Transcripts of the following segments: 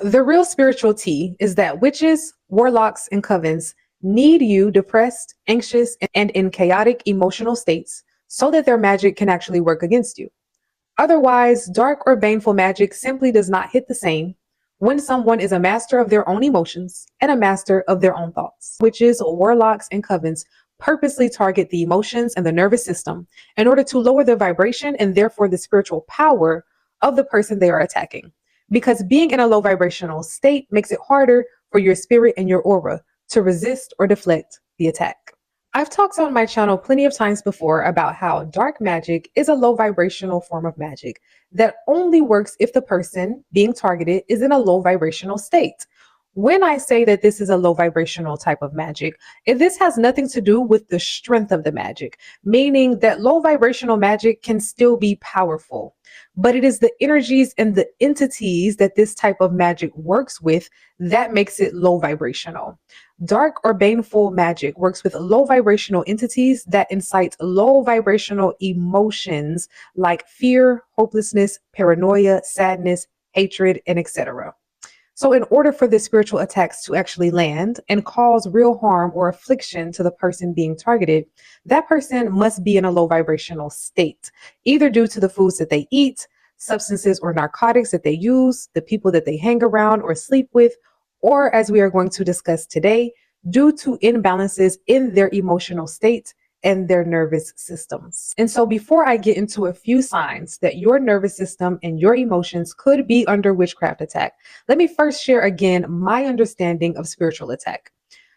The real spiritual tea is that witches, warlocks, and covens need you depressed, anxious, and in chaotic emotional states so that their magic can actually work against you. Otherwise, dark or baneful magic simply does not hit the same when someone is a master of their own emotions and a master of their own thoughts. Witches, warlocks, and covens purposely target the emotions and the nervous system in order to lower the vibration and therefore the spiritual power of the person they are attacking. Because being in a low vibrational state makes it harder for your spirit and your aura to resist or deflect the attack. I've talked on my channel plenty of times before about how dark magic is a low vibrational form of magic that only works if the person being targeted is in a low vibrational state. When I say that this is a low vibrational type of magic, this has nothing to do with the strength of the magic, meaning that low vibrational magic can still be powerful, but it is the energies and the entities that this type of magic works with that makes it low vibrational. Dark or baneful magic works with low vibrational entities that incite low vibrational emotions like fear, hopelessness, paranoia, sadness, hatred, and etc. So, in order for the spiritual attacks to actually land and cause real harm or affliction to the person being targeted, that person must be in a low vibrational state, either due to the foods that they eat, substances or narcotics that they use, the people that they hang around or sleep with, or as we are going to discuss today, due to imbalances in their emotional state and their nervous systems. And so before I get into a few signs that your nervous system and your emotions could be under witchcraft attack, let me first share again my understanding of spiritual attack.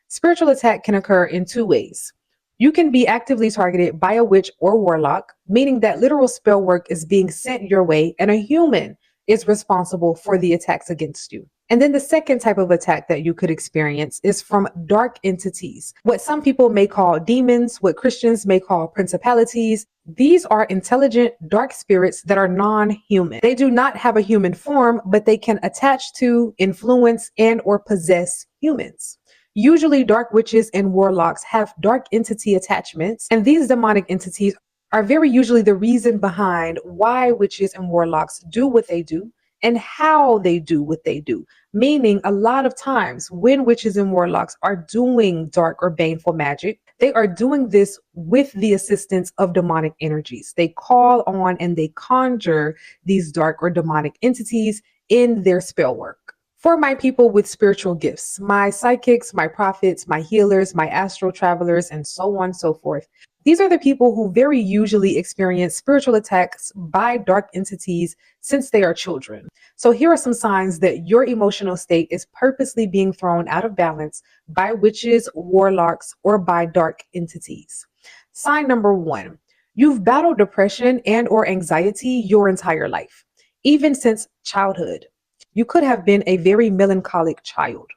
Spiritual attack can occur in two ways. You can be actively targeted by a witch or warlock, meaning that literal spell work is being sent your way and a human is responsible for the attacks against you. And then the second type of attack that you could experience is from dark entities, what some people may call demons, what Christians may call principalities. These are intelligent dark spirits that are non-human. They do not have a human form, but they can attach to, influence, and or possess humans. Usually dark witches and warlocks have dark entity attachments, and these demonic entities are very usually the reason behind why witches and warlocks do what they do and how they do what they do. Meaning, a lot of times when witches and warlocks are doing dark or baneful magic, they are doing this with the assistance of demonic energies. They call on and they conjure these dark or demonic entities in their spell work. For my people with spiritual gifts, my psychics, my prophets, my healers, my astral travelers, and so on and so forth, these are the people who very usually experience spiritual attacks by dark entities since they are children. So here are some signs that your emotional state is purposely being thrown out of balance by witches, warlocks, or by dark entities. Sign number one, you've battled depression and or anxiety your entire life, even since childhood. You could have been a very melancholic child.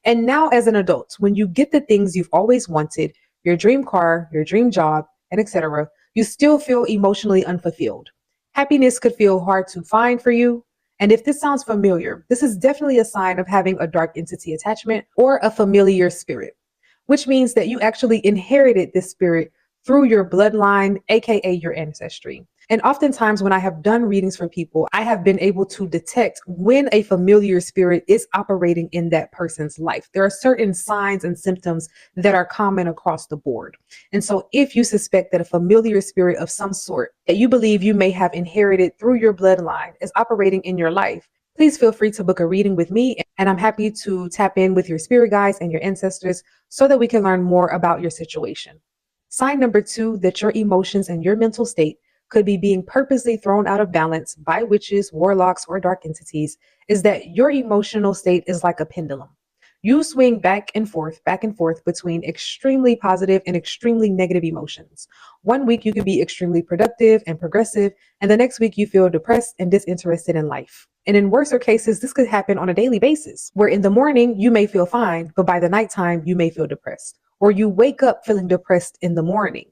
And now as an adult, when you get the things you've always wanted, your dream car, your dream job, and etc., you still feel emotionally unfulfilled. Happiness could feel hard to find for you. And if this sounds familiar, this is definitely a sign of having a dark entity attachment or a familiar spirit, which means that you actually inherited this spirit through your bloodline, aka your ancestry. And oftentimes when I have done readings for people, I have been able to detect when a familiar spirit is operating in that person's life. There are certain signs and symptoms that are common across the board. And so if you suspect that a familiar spirit of some sort that you believe you may have inherited through your bloodline is operating in your life, please feel free to book a reading with me, and I'm happy to tap in with your spirit guides and your ancestors so that we can learn more about your situation. Sign number two, that your emotions and your mental state could be being purposely thrown out of balance by witches, warlocks, or dark entities, is that your emotional state is like a pendulum. You swing back and forth between extremely positive and extremely negative emotions. One week you could be extremely productive and progressive, and the next week you feel depressed and disinterested in life. And in worser cases, this could happen on a daily basis, where in the morning you may feel fine, but by the nighttime you may feel depressed, or you wake up feeling depressed in the morning.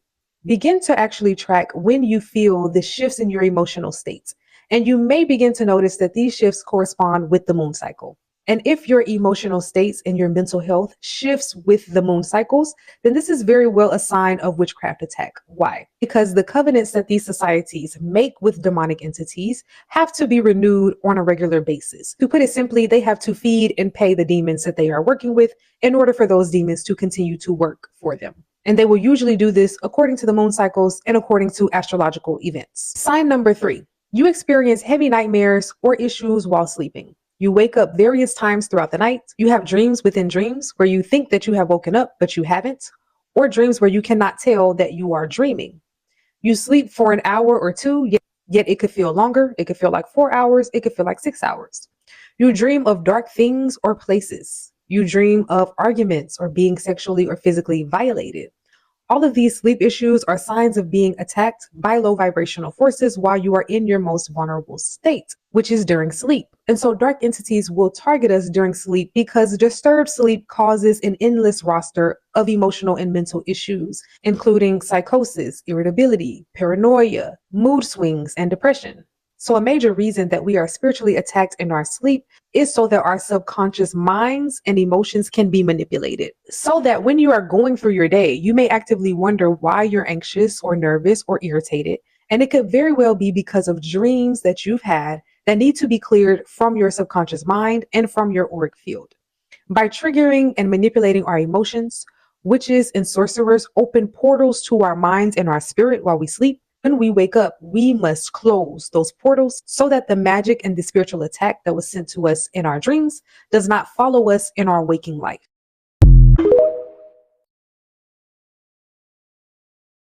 Begin to actually track when you feel the shifts in your emotional states. And you may begin to notice that these shifts correspond with the moon cycle. And if your emotional states and your mental health shifts with the moon cycles, then this is very well a sign of witchcraft attack. Why? Because the covenants that these societies make with demonic entities have to be renewed on a regular basis. To put it simply, they have to feed and pay the demons that they are working with in order for those demons to continue to work for them. And they will usually do this according to the moon cycles and according to astrological events. Sign number 3, you experience heavy nightmares or issues while sleeping. You wake up various times throughout the night. You have dreams within dreams where you think that you have woken up, but you haven't, or dreams where you cannot tell that you are dreaming. You sleep for an hour or two, yet it could feel longer. It could feel like 4 hours. It could feel like 6 hours. You dream of dark things or places. You dream of arguments or being sexually or physically violated. All of these sleep issues are signs of being attacked by low vibrational forces while you are in your most vulnerable state, which is during sleep. And so dark entities will target us during sleep because disturbed sleep causes an endless roster of emotional and mental issues, including psychosis, irritability, paranoia, mood swings, and depression. So a major reason that we are spiritually attacked in our sleep is so that our subconscious minds and emotions can be manipulated. So that when you are going through your day, you may actively wonder why you're anxious or nervous or irritated. And it could very well be because of dreams that you've had that need to be cleared from your subconscious mind and from your auric field. By triggering and manipulating our emotions, witches and sorcerers open portals to our minds and our spirit while we sleep. When we wake up, we must close those portals so that the magic and the spiritual attack that was sent to us in our dreams does not follow us in our waking life.